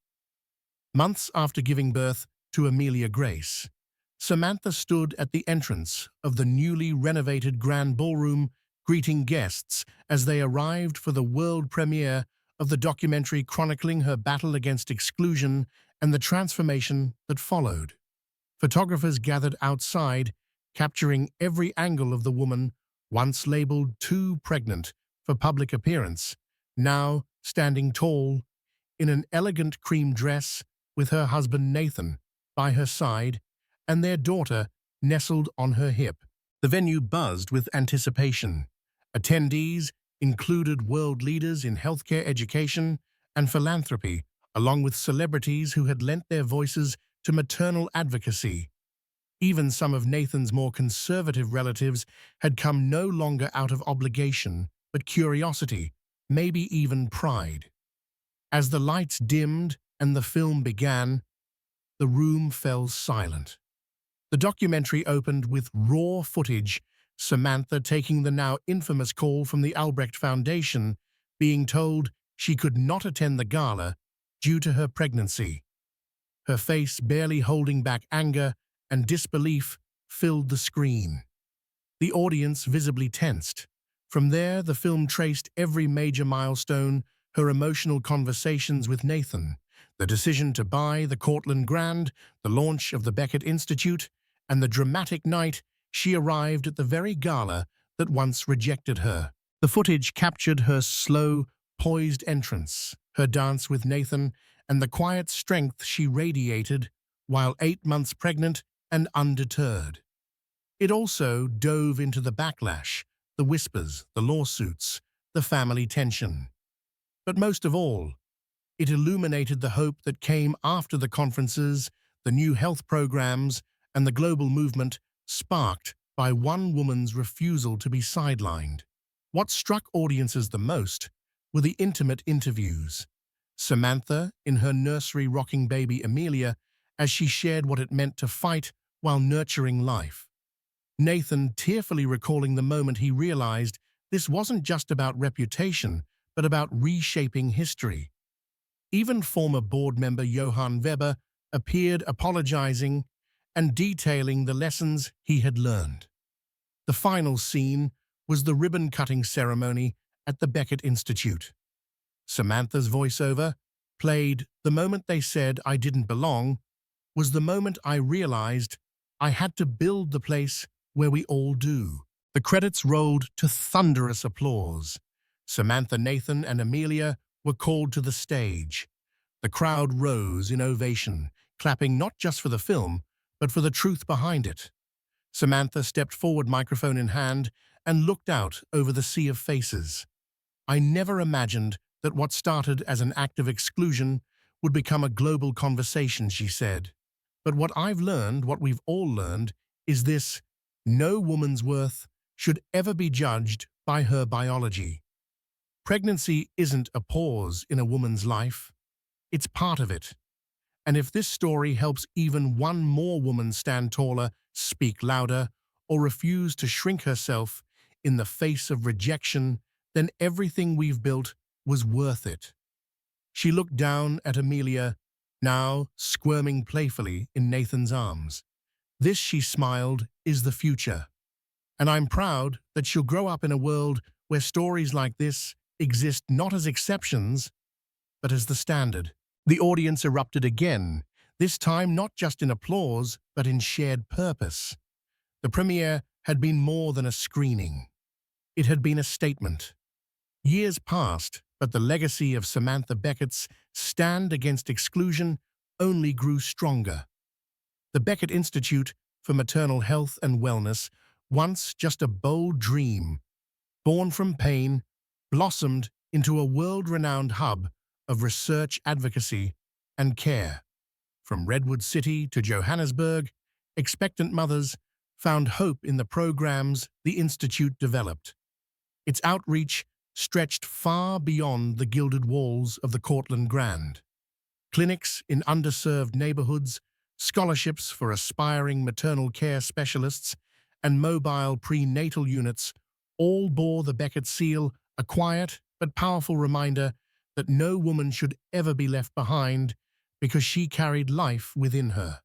Months after giving birth to Amelia Grace, Samantha stood at the entrance of the newly renovated Grand Ballroom, greeting guests as they arrived for the world premiere of the documentary chronicling her battle against exclusion and the transformation that followed. Photographers gathered outside, capturing every angle of the woman once labeled too pregnant for public appearance, now standing tall in an elegant cream dress with her husband Nathan by her side and their daughter nestled on her hip. The venue buzzed with anticipation. Attendees included world leaders in healthcare, education, and philanthropy, along with celebrities who had lent their voices to maternal advocacy. Even some of Nathan's more conservative relatives had come no longer out of obligation, but curiosity, maybe even pride. As the lights dimmed and the film began, the room fell silent. The documentary opened with raw footage, Samantha taking the now infamous call from the Albrecht Foundation, being told she could not attend the gala due to her pregnancy. Her face barely holding back anger and disbelief filled the screen. The audience visibly tensed. From there, the film traced every major milestone, her emotional conversations with Nathan, the decision to buy the Cortland Grand, the launch of the Beckett Institute, and the dramatic night she arrived at the very gala that once rejected her. The footage captured her slow, poised entrance, her dance with Nathan, and the quiet strength she radiated while 8 months pregnant and undeterred. It also dove into the backlash, the whispers, the lawsuits, the family tension. But most of all, it illuminated the hope that came after the conferences, the new health programs, and the global movement sparked by one woman's refusal to be sidelined. What struck audiences the most were the intimate interviews. Samantha, in her nursery rocking baby Amelia, as she shared what it meant to fight while nurturing life. Nathan tearfully recalling the moment he realized this wasn't just about reputation, but about reshaping history. Even former board member Johann Weber appeared apologizing and detailing the lessons he had learned. The final scene was the ribbon-cutting ceremony at the Beckett Institute. Samantha's voiceover, played "The moment they said I didn't belong," was the moment I realized I had to build the place where we all do. The credits rolled to thunderous applause. Samantha, Nathan, and Amelia were called to the stage. The crowd rose in ovation, clapping not just for the film, but for the truth behind it. Samantha stepped forward, microphone in hand, and looked out over the sea of faces. "I never imagined that what started as an act of exclusion would become a global conversation," she said. "But what I've learned, what we've all learned, is this: no woman's worth should ever be judged by her biology. Pregnancy isn't a pause in a woman's life. It's part of it. And if this story helps even one more woman stand taller, speak louder, or refuse to shrink herself in the face of rejection, then everything we've built was worth it." She looked down at Amelia, now squirming playfully in Nathan's arms. "This," she smiled, "is the future. And I'm proud that she'll grow up in a world where stories like this exist not as exceptions, but as the standard." The audience erupted again, this time not just in applause, but in shared purpose. The premiere had been more than a screening. It had been a statement. Years passed, But the legacy of Samantha Beckett's stand against exclusion only grew stronger. The Beckett Institute for Maternal Health and Wellness, once just a bold dream, born from pain, blossomed into a world-renowned hub of research advocacy and care. From Redwood City to Johannesburg, expectant mothers found hope in the programs the Institute developed. Its outreach stretched far beyond the gilded walls of the Cortland Grand. Clinics in underserved neighborhoods, scholarships for aspiring maternal care specialists, and mobile prenatal units all bore the Beckett seal, a quiet but powerful reminder that no woman should ever be left behind because she carried life within her.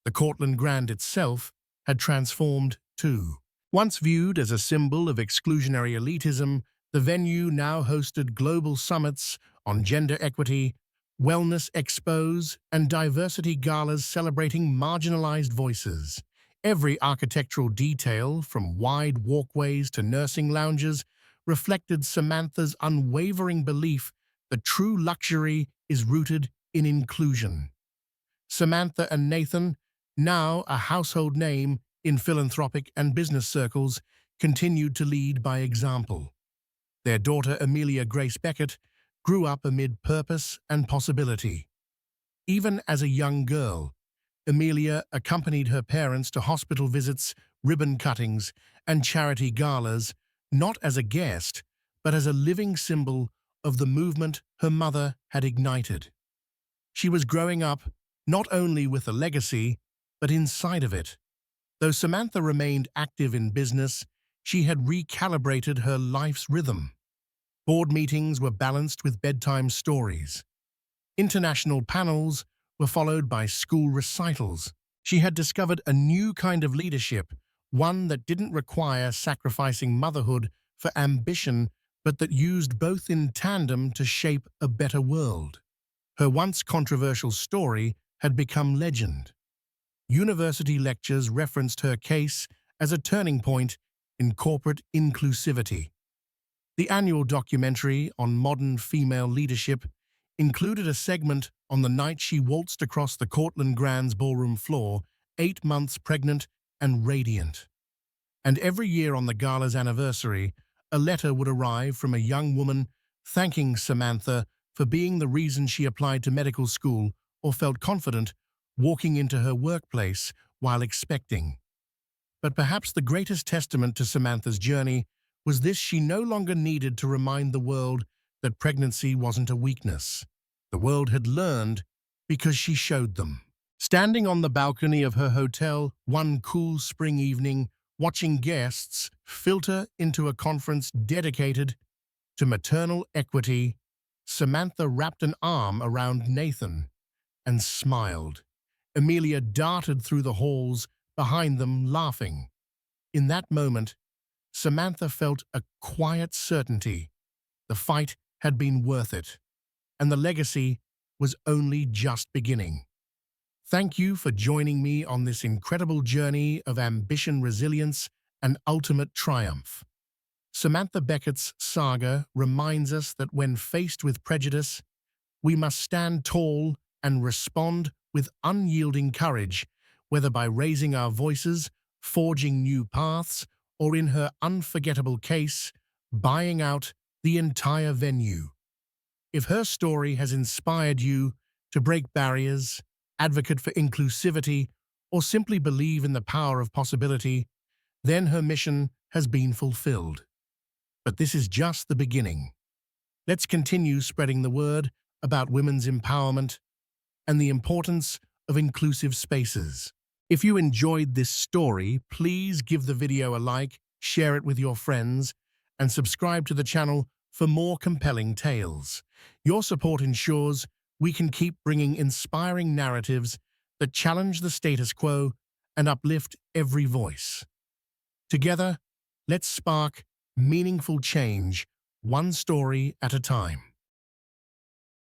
The Cortland Grand itself had transformed too. Once viewed as a symbol of exclusionary elitism, the venue now hosted global summits on gender equity, wellness expos, and diversity galas celebrating marginalized voices. Every architectural detail, from wide walkways to nursing lounges, reflected Samantha's unwavering belief that true luxury is rooted in inclusion. Samantha and Nathan, now a household name in philanthropic and business circles, continued to lead by example. Their daughter, Amelia Grace Beckett, grew up amid purpose and possibility. Even as a young girl, Amelia accompanied her parents to hospital visits, ribbon cuttings, and charity galas, not as a guest, but as a living symbol of the movement her mother had ignited. She was growing up not only with a legacy, but inside of it. Though Samantha remained active in business, she had recalibrated her life's rhythm. Board meetings were balanced with bedtime stories. International panels were followed by school recitals. She had discovered a new kind of leadership, one that didn't require sacrificing motherhood for ambition, but that used both in tandem to shape a better world. Her once controversial story had become legend. University lectures referenced her case as a turning point in corporate inclusivity. The annual documentary on modern female leadership included a segment on the night she waltzed across the Cortland Grand's ballroom floor, 8 months pregnant and radiant. And every year on the gala's anniversary, a letter would arrive from a young woman thanking Samantha for being the reason she applied to medical school or felt confident walking into her workplace while expecting. But perhaps the greatest testament to Samantha's journey was this: she no longer needed to remind the world that pregnancy wasn't a weakness. The world had learned because she showed them. Standing on the balcony of her hotel one cool spring evening, watching guests filter into a conference dedicated to maternal equity, Samantha wrapped an arm around Nathan and smiled. Amelia darted through the halls behind them, laughing. In that moment, Samantha felt a quiet certainty. The fight had been worth it, and the legacy was only just beginning. Thank you for joining me on this incredible journey of ambition, resilience, and ultimate triumph. Samantha Beckett's saga reminds us that when faced with prejudice, we must stand tall and respond with unyielding courage, whether by raising our voices, forging new paths, or in her unforgettable case, buying out the entire venue. If her story has inspired you to break barriers, advocate for inclusivity, or simply believe in the power of possibility, then her mission has been fulfilled. But this is just the beginning. Let's continue spreading the word about women's empowerment and the importance of inclusive spaces. If you enjoyed this story, please give the video a like, share it with your friends, and subscribe to the channel for more compelling tales. Your support ensures we can keep bringing inspiring narratives that challenge the status quo and uplift every voice. Together, let's spark meaningful change, one story at a time.